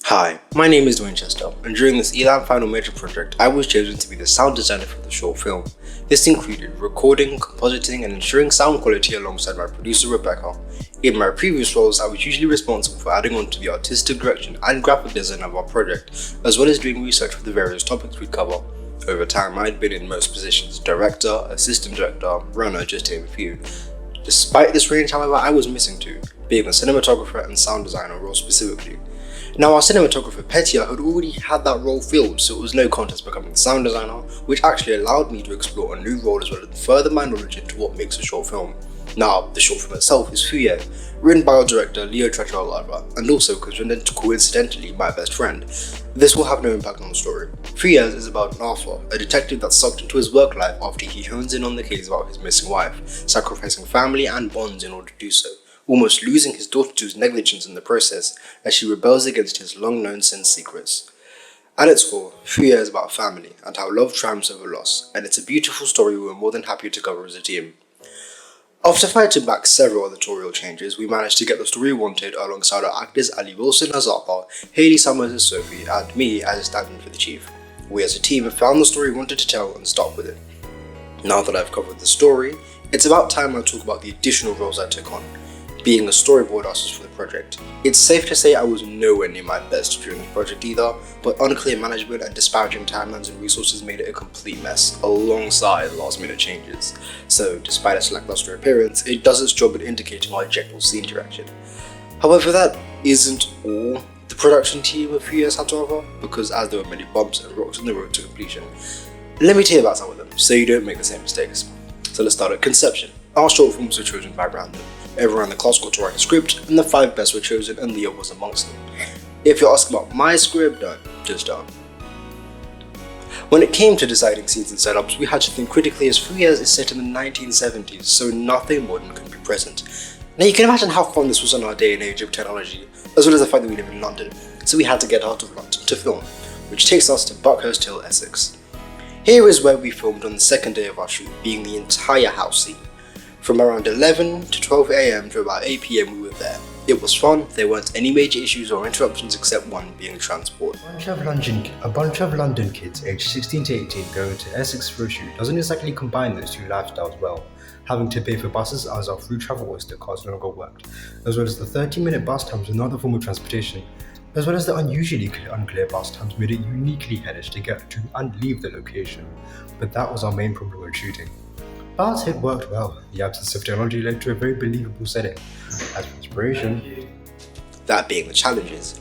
Hi, my name is Dwayne Chester, and during this Elan Final Major project, I was chosen to be the sound designer for the short film. This included recording, compositing, and ensuring sound quality alongside my producer Rebecca. In my previous roles, I was usually responsible for adding on to the artistic direction and graphic design of our project, as well as doing research for the various topics we'd cover. Over time, I'd been in most positions: director, assistant director, runner, just to name a few. Despite this range, however, I was missing two, being the cinematographer and sound designer role specifically. Now, our cinematographer Petia had already had that role filled, so it was no contest becoming the sound designer, which actually allowed me to explore a new role as well as further my knowledge into what makes a short film. Now, the short film itself is Fuye, written by our director Leo Trecharolara, and also coincidentally my best friend. This will have no impact on the story. Fuye is about Arthur, a detective that's sucked into his work life after he hones in on the case about his missing wife, sacrificing family and bonds in order to do so, almost losing his daughter to his negligence in the process as she rebels against his long-known sin secrets. At its core, Fuye is about family and how love triumphs over loss, and it's a beautiful story we're more than happy to cover as a team. After fighting back several editorial changes, we managed to get the story we wanted alongside our actors Ali Wilson as Arthur, Hayley Summers as Sophie, and me as a stand-in for the chief. We as a team have found the story we wanted to tell and stuck with it. Now that I've covered the story, it's about time I talk about the additional roles I took on, being the storyboard artist for the project. It's safe to say I was nowhere near my best during this project either, but unclear management and disparaging timelines and resources made it a complete mess, alongside last minute changes. So despite its lackluster appearance, it does its job at indicating our general scene direction. However, that isn't all the production team of Few Years had to offer, because as there were many bumps and rocks on the road to completion. Let me tell you about some of them, so you don't make the same mistakes. So let's start at conception. Our short films were chosen by random. Everyone in the class got to write a script, and the 5 best were chosen, and Leo was amongst them. If you're asking about my script, just don't. When it came to deciding scenes and setups, we had to think critically, as Few Years is set in the 1970s, so nothing modern could be present. Now you can imagine how fun this was in our day and age of technology, as well as the fact that we live in London, so we had to get out of London to film, which takes us to Buckhurst Hill, Essex. Here is where we filmed on the second day of our shoot, being the entire house scene. From around 11 to 12 AM to about 8 PM we were there. It was fun, there weren't any major issues or interruptions except one being transport. A bunch of London kids aged 16 to 18 going to Essex for a shoot doesn't exactly combine those two lifestyles well. Having to pay for buses as our through travel Oyster cards no longer worked, as well as the 30-minute bus times with another form of transportation, as well as the unusually unclear bus times made it uniquely hellish to get to and leave the location. But that was our main problem when shooting. But it worked well. The absence of technology led to a very believable setting. As for inspiration, that being the challenges.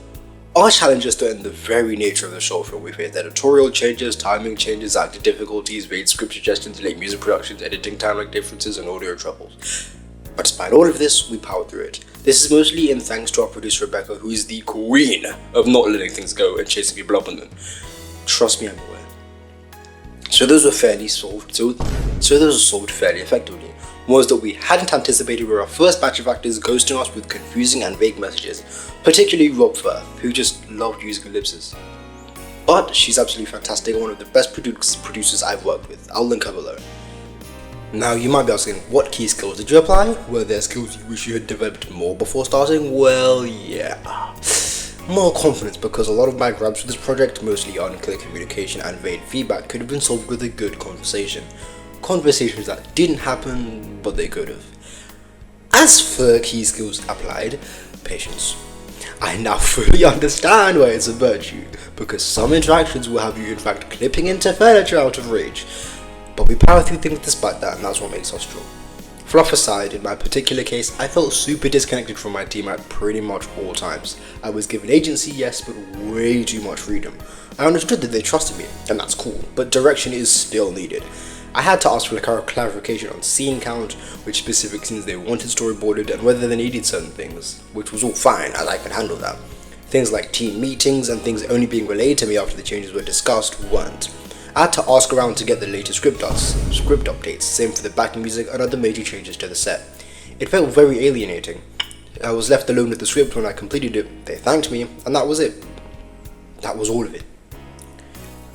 Our challenges stood in the very nature of the short film. We faced editorial changes, timing changes, acting difficulties, vague script suggestions, late music productions, editing timeline differences, and audio troubles. But despite all of this, we powered through it. This is mostly in thanks to our producer Rebecca, who is the queen of not letting things go and chasing people up on them. Trust me, I'm aware. So those were solved fairly effectively. Was that we hadn't anticipated were our first batch of actors ghosting us with confusing and vague messages, particularly Rob Firth, who just loved using ellipses. But she's absolutely fantastic and one of the best producers I've worked with. I'll link her below. Now you might be asking, what key skills did you apply? Were there skills you wish you had developed more before starting? Well, yeah. More confidence, because a lot of my gripes with this project, mostly unclear communication and vague feedback, could have been solved with a good conversation. Conversations that didn't happen, but they could have. As for key skills applied, patience. I now fully understand why it's a virtue, because some interactions will have you in fact clipping into furniture out of rage. But we power through things despite that, and that's what makes us strong. Fluff aside, in my particular case, I felt super disconnected from my team at pretty much all times. I was given agency, yes, but way too much freedom. I understood that they trusted me, and that's cool, but direction is still needed. I had to ask for clarification on scene count, which specific scenes they wanted storyboarded, and whether they needed certain things, which was all fine, as I could handle that. Things like team meetings and things only being relayed to me after the changes were discussed weren't. I had to ask around to get the latest script updates, same for the backing music and other major changes to the set. It felt very alienating. I was left alone with the script when I completed it, they thanked me, and that was it. That was all of it.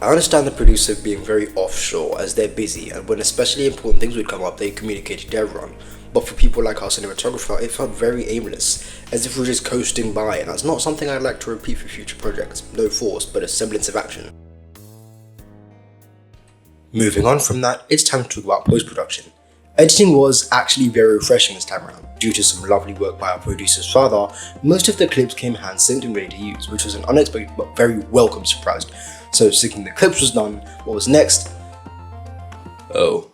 I understand the producer being very offshore as they're busy, and when especially important things would come up they communicated to everyone. But for people like our cinematographer, it felt very aimless, as if we were just coasting by, and that's not something I'd like to repeat for future projects. No force, but a semblance of action. Moving on from that, it's time to talk about post-production. Editing was actually very refreshing this time around. Due to some lovely work by our producer's father, most of the clips came hand-synced and ready to use, which was an unexpected but very welcome surprise. So syncing the clips was done. What was next? Oh.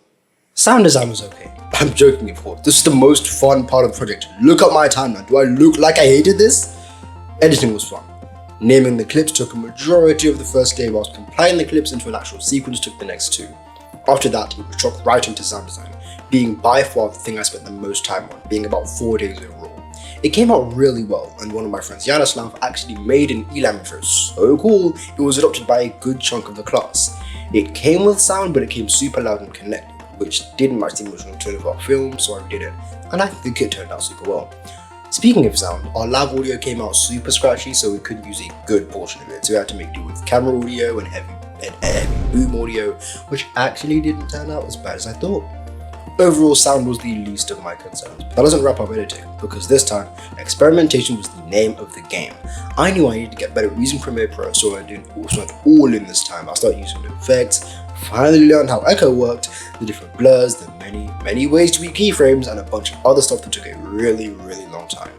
Sound design was okay. I'm joking, of course. This is the most fun part of the project. Look at my timeline. Do I look like I hated this? Editing was fun. Naming the clips took a majority of the first day, whilst compiling the clips into an actual sequence took the next 2. After that, it was dropped right into sound design, being by far the thing I spent the most time on, being about 4 days overall. It came out really well, and one of my friends, Yaroslav, actually made an Elam intro so cool, it was adopted by a good chunk of the class. It came with sound, but it came super loud and connected, which didn't match the emotional tone of our film, so I did it, and I think it turned out super well. Speaking of sound, our live audio came out super scratchy, so we couldn't use a good portion of it, so we had to make do with camera audio and heavy boom audio, which actually didn't turn out as bad as I thought. Overall, sound was the least of my concerns, but that doesn't wrap up editing, because this time, experimentation was the name of the game. I knew I needed to get better at using Premiere Pro, so I went all in this time. I started using the effects, finally learned how echo worked, the different blurs, the many ways to use keyframes, and a bunch of other stuff that took a really long time.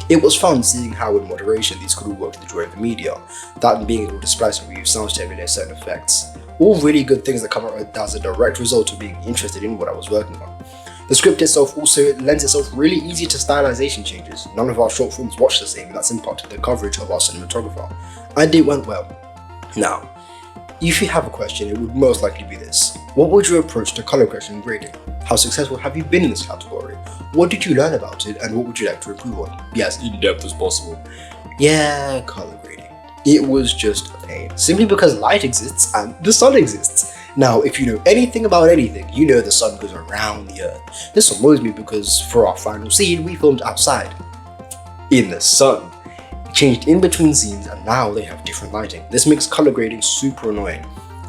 It was fun seeing how in moderation these could all work to the joy of the media, that and being able to splice and reuse sounds to emulate certain effects. All really good things that come out as a direct result of being interested in what I was working on. The script itself also lends itself really easy to stylization changes. None of our short films watch the same, and that's impacted the coverage of our cinematographer. And it went well. Now, if you have a question, it would most likely be this. What would your approach to color correction and grading? How successful have you been in this category? What did you learn about it, and what would you like to improve on? Be as in-depth as possible. Yeah, color grading. It was just a pain, simply because light exists and the sun exists. Now, if you know anything about anything, you know the sun goes around the earth. This annoys me because for our final scene, we filmed outside, in the sun. It changed in between scenes, and now they have different lighting. This makes color grading super annoying.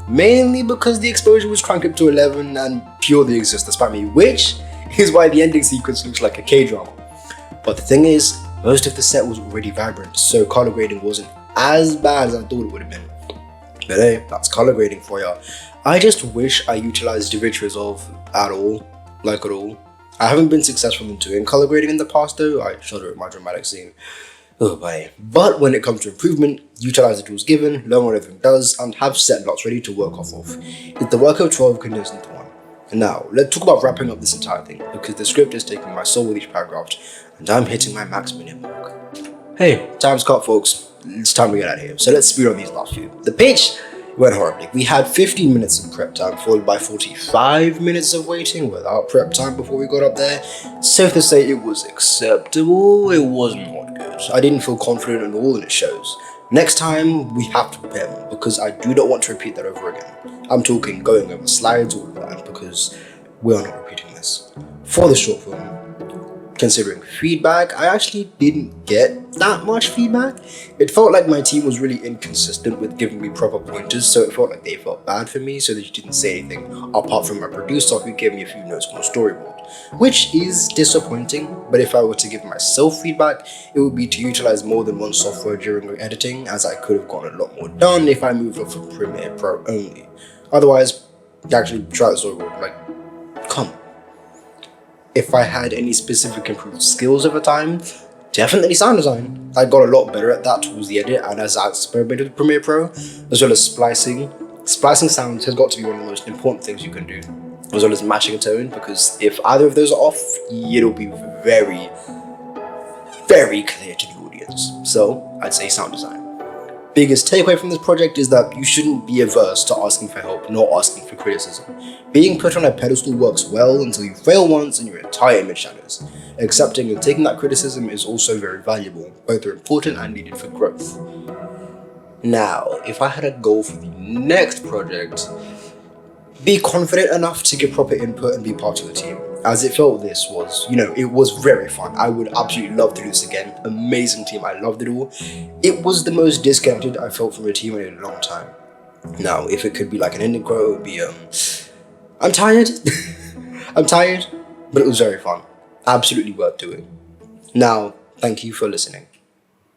Mainly because the exposure was cranked up to 11 and purely exists despite me, which is why the ending sequence looks like a K-drama. But the thing is, most of the set was already vibrant, so color grading wasn't as bad as I thought it would have been. But hey, that's color grading for ya. I just wish I utilized DaVinci Resolve at all. I haven't been successful in doing color grading in the past though. I shudder at my dramatic scene. Oh boy. But when it comes to improvement, utilize the tools given, learn what everything does, and have set blocks ready to work off of. It's the work of 12 condensed into one. And now, let's talk about wrapping up this entire thing, because the script is taking my soul with each paragraph, and I'm hitting my max minute mark. Hey, time's cut folks. It's time to get out of here, so let's speed on these last few. The pitch went horribly. We had 15 minutes of prep time, followed by 45 minutes of waiting without prep time before we got up there. Safe to say it was acceptable, it wasn't not good. I didn't feel confident at all in it shows. Next time, we have to prepare more, because I do not want to repeat that over again. I'm talking going over slides, all of that, because we're not repeating this. For the short film, considering feedback, I actually didn't get that much feedback. It felt like my team was really inconsistent with giving me proper pointers, so it felt like they felt bad for me, so they didn't say anything, apart from my producer who gave me a few notes on the storyboard, which is disappointing. But if I were to give myself feedback, it would be to utilize more than one software during editing, as I could have gotten a lot more done if I moved off of Premiere Pro only. Otherwise, actually try the storyboard, come. If I had any specific improved skills over time, definitely sound design. I got a lot better at that towards the edit, and as I experimented with Premiere Pro, as well as splicing. Splicing sounds has got to be one of the most important things you can do, as well as matching a tone, because if either of those are off, it'll be very clear to the audience. So I'd say sound design. Biggest takeaway from this project is that you shouldn't be averse to asking for help, nor asking for criticism. Being put on a pedestal works well until you fail once and your entire image shatters. Accepting and taking that criticism is also very valuable. Both are important and needed for growth. Now, if I had a goal for the next project, be confident enough to give proper input and be part of the team. As it felt this was, it was very fun. I would absolutely love to do this again. Amazing team, I loved it all. It was the most disconnected I felt from a team in a long time. Now, if it could be like an ending quote, it would be, I'm tired. I'm tired, but it was very fun. absolutely worth doing. Now, thank you for listening.